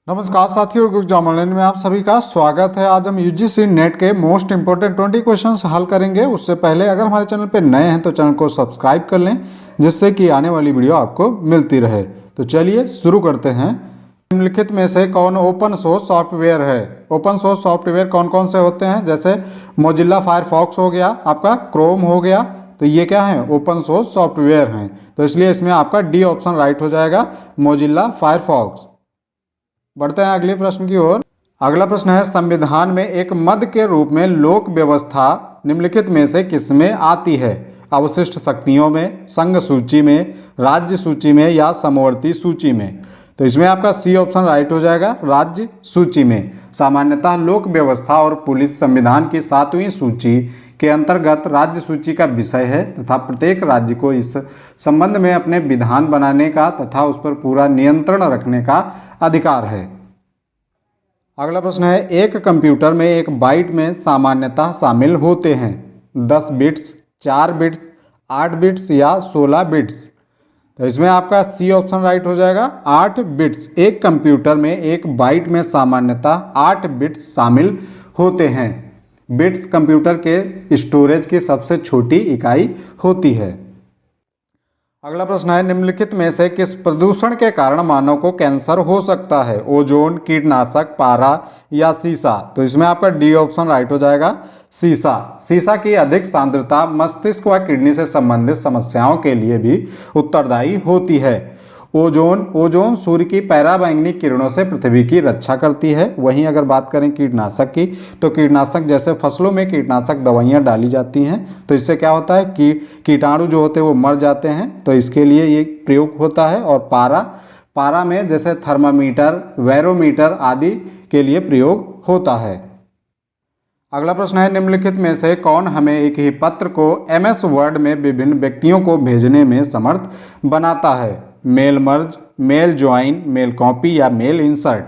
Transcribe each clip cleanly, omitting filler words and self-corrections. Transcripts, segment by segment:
नमस्कार साथियों, exam online में आप सभी का स्वागत है। आज हम यूजीसी नेट के मोस्ट इंपोर्टेंट 20 क्वेश्चंस हल करेंगे। उससे पहले अगर हमारे चैनल पर नए हैं तो चैनल को सब्सक्राइब कर लें, जिससे कि आने वाली वीडियो आपको मिलती रहे। तो चलिए शुरू करते हैं। निम्नलिखित में से कौन ओपन सोर्स सॉफ्टवेयर है? ओपन सोर्स सॉफ्टवेयर कौन कौन से होते हैं? जैसे मोजिल्ला फायरफॉक्स हो गया, आपका क्रोम हो गया, तो ये क्या है? ओपन सोर्स सॉफ्टवेयर हैं। तो इसलिए इसमें आपका डी ऑप्शन राइट हो जाएगा, मोजिल्ला फायरफॉक्स। बढ़ते हैं अगले प्रश्न की ओर। अगला प्रश्न है, संविधान में एक मद के रूप में लोक व्यवस्था निम्नलिखित में से किसमें आती है? अवशिष्ट शक्तियों में, संघ सूची में, राज्य सूची में या समवर्ती सूची में? तो इसमें आपका सी ऑप्शन राइट हो जाएगा, राज्य सूची में। सामान्यतः लोक व्यवस्था और पुलिस संविधान की 7वीं सूची के अंतर्गत राज्य सूची का विषय है तथा प्रत्येक राज्य को इस संबंध में अपने विधान बनाने का तथा उस पर पूरा नियंत्रण रखने का अधिकार है। अगला प्रश्न है, एक कंप्यूटर में एक बाइट में सामान्यतः शामिल होते हैं 10 बिट्स, 4 बिट्स, 8 बिट्स या 16 बिट्स? तो इसमें आपका सी ऑप्शन राइट हो जाएगा, 8 बिट्स। एक कंप्यूटर में एक बाइट में सामान्यतः 8 बिट्स शामिल होते हैं। बिट्स कंप्यूटर के स्टोरेज की सबसे छोटी इकाई होती है। अगला प्रश्न है, निम्नलिखित में से किस प्रदूषण के कारण मानव को कैंसर हो सकता है? ओजोन, कीटनाशक, पारा या सीसा? तो इसमें आपका डी ऑप्शन राइट हो जाएगा, सीसा। सीसा की अधिक सांद्रता मस्तिष्क व किडनी से संबंधित समस्याओं के लिए भी उत्तरदायी होती है। ओजोन सूर्य की पराबैंगनी किरणों से पृथ्वी की रक्षा करती है। वहीं अगर बात करें कीटनाशक की, तो कीटनाशक जैसे फसलों में कीटनाशक दवाइयाँ डाली जाती हैं, तो इससे क्या होता है कि कीटाणु जो होते हैं वो मर जाते हैं, तो इसके लिए ये प्रयोग होता है। और पारा में जैसे थर्मामीटर, बैरोमीटर आदि के लिए प्रयोग होता है। अगला प्रश्न है, निम्नलिखित में से कौन हमें एक ही पत्र को MS वर्ड में विभिन्न व्यक्तियों को भेजने में समर्थ बनाता है? Mail merge, mail join, mail copy या मेल इंसर्ट?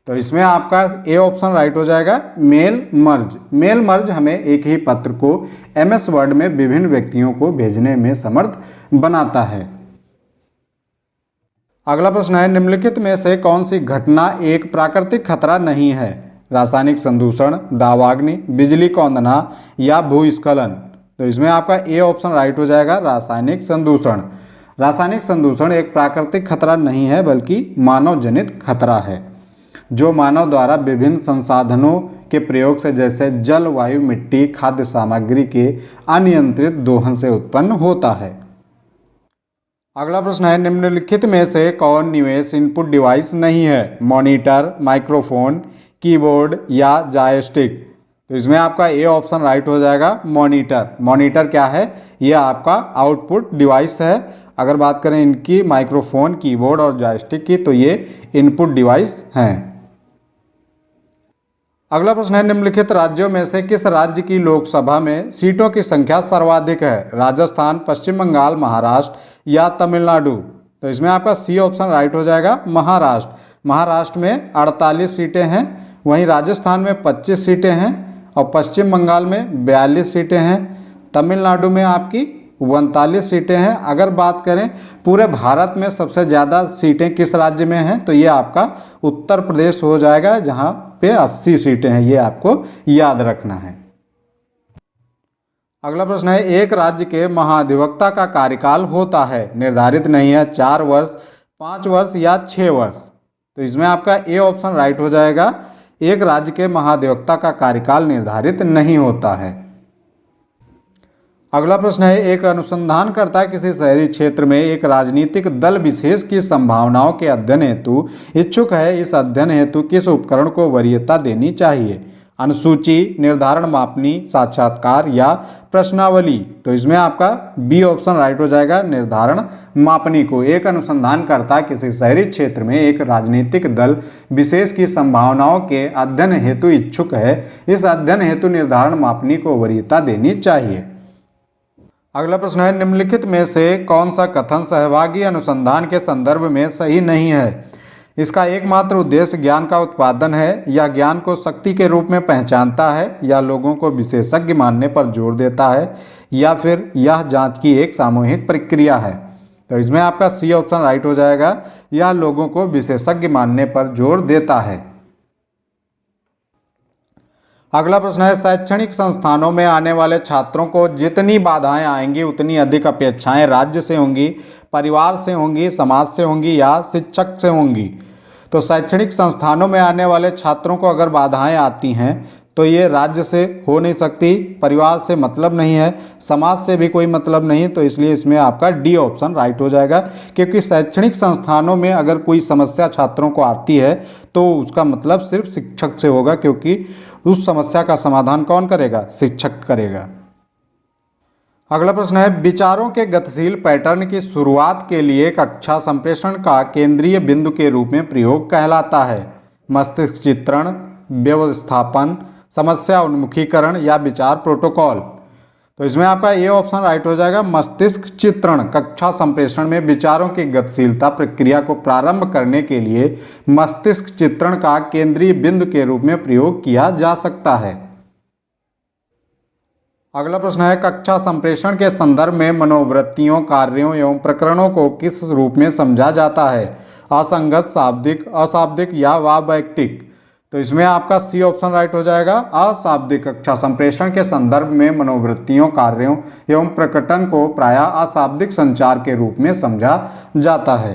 तो इसमें आपका ए ऑप्शन राइट हो जाएगा, मेल मर्ज। मेल मर्ज हमें एक ही पत्र को MS वर्ड में विभिन्न व्यक्तियों को भेजने में समर्थ बनाता है। अगला प्रश्न है, निम्नलिखित में से कौन सी घटना एक प्राकृतिक खतरा नहीं है? रासायनिक संदूषण, दावाग्नि, बिजली कौंदना या भूस्खलन? तो इसमें आपका ए ऑप्शन राइट हो जाएगा, रासायनिक संदूषण। रासायनिक संदूषण एक प्राकृतिक खतरा नहीं है, बल्कि मानव जनित खतरा है, जो मानव द्वारा विभिन्न संसाधनों के प्रयोग से जैसे जल, वायु, मिट्टी, खाद्य सामग्री के अनियंत्रित दोहन से उत्पन्न होता है। अगला प्रश्न है, निम्नलिखित में से कौन निवेश इनपुट डिवाइस नहीं है? मॉनिटर, माइक्रोफोन, कीबोर्ड या जॉयस्टिक? तो इसमें आपका ए ऑप्शन राइट हो जाएगा, मॉनिटर। मॉनिटर क्या है? यह आपका आउटपुट डिवाइस है। अगर बात करें इनकी माइक्रोफोन, कीबोर्ड और जॉयस्टिक की, तो ये इनपुट डिवाइस हैं। अगला प्रश्न है, निम्नलिखित राज्यों में से किस राज्य की लोकसभा में सीटों की संख्या सर्वाधिक है? राजस्थान, पश्चिम बंगाल, महाराष्ट्र या तमिलनाडु? तो इसमें आपका सी ऑप्शन राइट हो जाएगा, महाराष्ट्र। महाराष्ट्र में 48 सीटें हैं, वहीं राजस्थान में 25 सीटें हैं और पश्चिम बंगाल में 42 सीटें हैं। तमिलनाडु में आपकी 39 सीटें हैं। अगर बात करें पूरे भारत में सबसे ज़्यादा सीटें किस राज्य में हैं, तो ये आपका उत्तर प्रदेश हो जाएगा, जहाँ पे 80 सीटें हैं। ये आपको याद रखना है। अगला प्रश्न है, एक राज्य के महाधिवक्ता का कार्यकाल होता है, निर्धारित नहीं है, 4 वर्ष, 5 वर्ष या 6 वर्ष? तो इसमें आपका ए ऑप्शन राइट हो जाएगा, एक राज्य के महाधिवक्ता का कार्यकाल निर्धारित नहीं होता है। अगला प्रश्न है, एक अनुसंधानकर्ता किसी शहरी क्षेत्र में एक राजनीतिक दल विशेष की संभावनाओं के अध्ययन हेतु इच्छुक है। इस अध्ययन हेतु किस उपकरण को वरीयता देनी चाहिए? अनुसूची, निर्धारण मापनी, साक्षात्कार या प्रश्नावली? तो इसमें आपका बी ऑप्शन राइट हो जाएगा, निर्धारण मापनी को। एक अनुसंधानकर्ता किसी शहरी क्षेत्र में एक राजनीतिक दल विशेष की संभावनाओं के अध्ययन हेतु इच्छुक है। इस अध्ययन हेतु निर्धारण मापनी को वरीयता देनी चाहिए। अगला प्रश्न है, निम्नलिखित में से कौन सा कथन सहभागी अनुसंधान के संदर्भ में सही नहीं है? इसका एकमात्र उद्देश्य ज्ञान का उत्पादन है, या ज्ञान को शक्ति के रूप में पहचानता है, या लोगों को विशेषज्ञ मानने पर जोर देता है, या फिर यह जांच की एक सामूहिक प्रक्रिया है? तो इसमें आपका सी ऑप्शन राइट हो जाएगा। यह लोगों को विशेषज्ञ मानने पर जोर देता है। अगला प्रश्न है, शैक्षणिक संस्थानों में आने वाले छात्रों को जितनी बाधाएं आएंगी उतनी अधिक अपेक्षाएं राज्य से होंगी, परिवार से होंगी, समाज से होंगी या शिक्षक से होंगी। तो शैक्षणिक संस्थानों में आने वाले छात्रों को अगर बाधाएं आती हैं तो ये राज्य से हो नहीं सकती, परिवार से मतलब नहीं है, समाज से भी कोई मतलब नहीं, तो इसलिए इसमें आपका डी ऑप्शन राइट हो जाएगा। क्योंकि शैक्षणिक संस्थानों में अगर कोई समस्या छात्रों को आती है तो उसका मतलब सिर्फ शिक्षक से होगा, क्योंकि उस समस्या का समाधान कौन करेगा? शिक्षक करेगा। अगला प्रश्न है, विचारों के गतिशील पैटर्न की शुरुआत के लिए कक्षा संप्रेषण का केंद्रीय बिंदु के रूप में प्रयोग कहलाता है? मस्तिष्क चित्रण, व्यवस्थापन, समस्या उन्मुखीकरण या विचार प्रोटोकॉल। तो इसमें आपका ए ऑप्शन राइट हो जाएगा। मस्तिष्क चित्रण कक्षा संप्रेषण में विचारों की गतिशीलता प्रक्रिया को प्रारंभ करने के लिए मस्तिष्क चित्रण का केंद्रीय बिंदु के रूप में प्रयोग किया जा सकता है। अगला प्रश्न है, कक्षा संप्रेषण के संदर्भ में मनोवृत्तियों, कार्यों एवं प्रकरणों को किस रूप में समझा जाता है? असंगत, शाब्दिक, अशाब्दिक या वावैयक्तिक। तो इसमें आपका सी ऑप्शन राइट हो जाएगा। अशाब्दिक कक्षा संप्रेषण के संदर्भ में मनोवृत्तियों, कार्यों एवं प्रकटन को प्रायः अशाब्दिक संचार के रूप में समझा जाता है।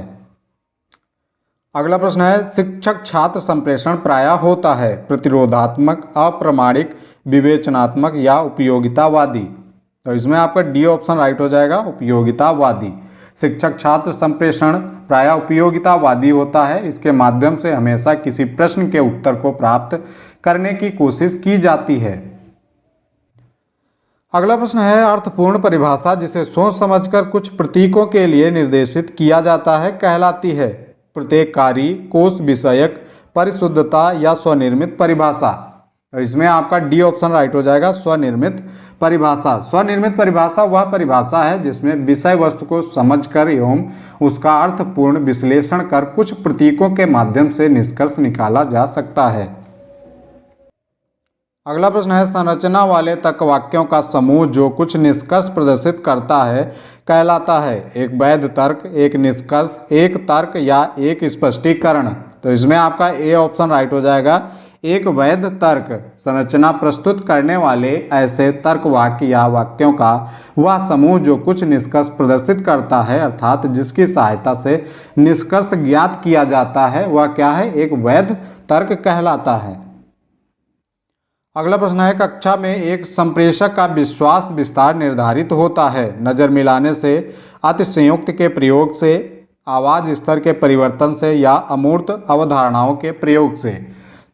अगला प्रश्न है, शिक्षक छात्र संप्रेषण प्रायः होता है प्रतिरोधात्मक, अप्रामाणिक, विवेचनात्मक या उपयोगितावादी। तो इसमें आपका डी ऑप्शन राइट हो जाएगा, उपयोगितावादी। शिक्षक छात्र संप्रेषण प्रायः उपयोगितावादी होता है। इसके माध्यम से हमेशा किसी प्रश्न के उत्तर को प्राप्त करने की कोशिश की जाती है। अगला प्रश्न है, अर्थपूर्ण परिभाषा जिसे सोच समझकर कुछ प्रतीकों के लिए निर्देशित किया जाता है कहलाती है? प्रत्येककारी, कोश विषयक, परिशुद्धता या स्वनिर्मित परिभाषा। तो इसमें आपका डी ऑप्शन राइट हो जाएगा, स्वनिर्मित परिभाषा। स्वनिर्मित परिभाषा वह परिभाषा है जिसमें विषय वस्तु को समझकर एवं उसका अर्थपूर्ण विश्लेषण कर कुछ प्रतीकों के माध्यम से निष्कर्ष निकाला जा सकता है। अगला प्रश्न है, संरचना वाले तर्क वाक्यों का समूह जो कुछ निष्कर्ष प्रदर्शित करता है कहलाता है? एक वैध तर्क, एक निष्कर्ष, एक तर्क या एक स्पष्टीकरण। तो इसमें आपका ए ऑप्शन राइट हो जाएगा। एक वैध तर्क संरचना प्रस्तुत करने वाले ऐसे तर्क वाक्य या वाक्यों का वह समूह जो कुछ निष्कर्ष प्रदर्शित करता है, अर्थात जिसकी सहायता से निष्कर्ष ज्ञात किया जाता है, वह क्या है? एक वैध तर्क कहलाता है। अगला प्रश्न है, कक्षा में एक संप्रेषक का विश्वास विस्तार निर्धारित होता है नजर मिलाने से, अतिशयोक्ति के प्रयोग से, आवाज स्तर के परिवर्तन से या अमूर्त अवधारणाओं के प्रयोग से।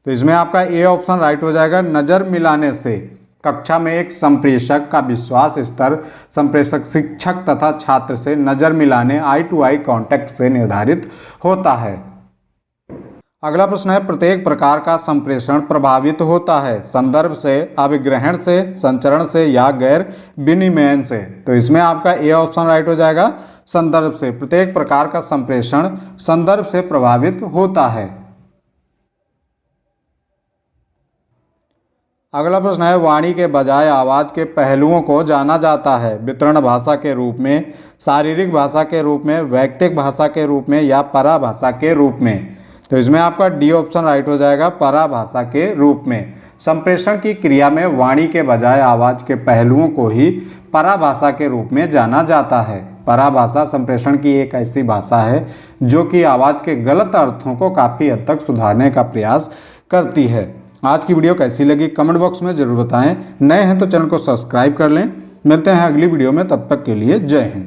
तो इसमें आपका ए ऑप्शन राइट हो जाएगा, नजर मिलाने से। कक्षा में एक संप्रेषक का विश्वास स्तर संप्रेषक शिक्षक तथा छात्र से नजर मिलाने, आई टू आई कांटेक्ट से निर्धारित होता है। अगला प्रश्न है, प्रत्येक प्रकार का संप्रेषण प्रभावित होता है संदर्भ से, अभिग्रहण से, संचरण से या गैर विनिमयन से। तो इसमें आपका ए ऑप्शन राइट हो जाएगा, संदर्भ से। प्रत्येक प्रकार का संप्रेषण संदर्भ से प्रभावित होता है। अगला प्रश्न है, वाणी के बजाय आवाज के पहलुओं को जाना जाता है वितरण भाषा के रूप में, शारीरिक भाषा के रूप में, वैयक्तिक भाषा के रूप में या पराभाषा के रूप में। तो इसमें आपका डी ऑप्शन राइट हो जाएगा, पराभाषा के रूप में। संप्रेषण की क्रिया में वाणी के बजाय आवाज के पहलुओं को ही पराभाषा के रूप में जाना जाता है। पराभाषा संप्रेषण की एक ऐसी भाषा है जो कि आवाज के गलत अर्थों को काफ़ी हद तक सुधारने का प्रयास करती है। आज की वीडियो कैसी लगी कमेंट बॉक्स में जरूर बताएं। नए हैं तो चैनल को सब्सक्राइब कर लें। मिलते हैं अगली वीडियो में, तब तक के लिए जय हिंद।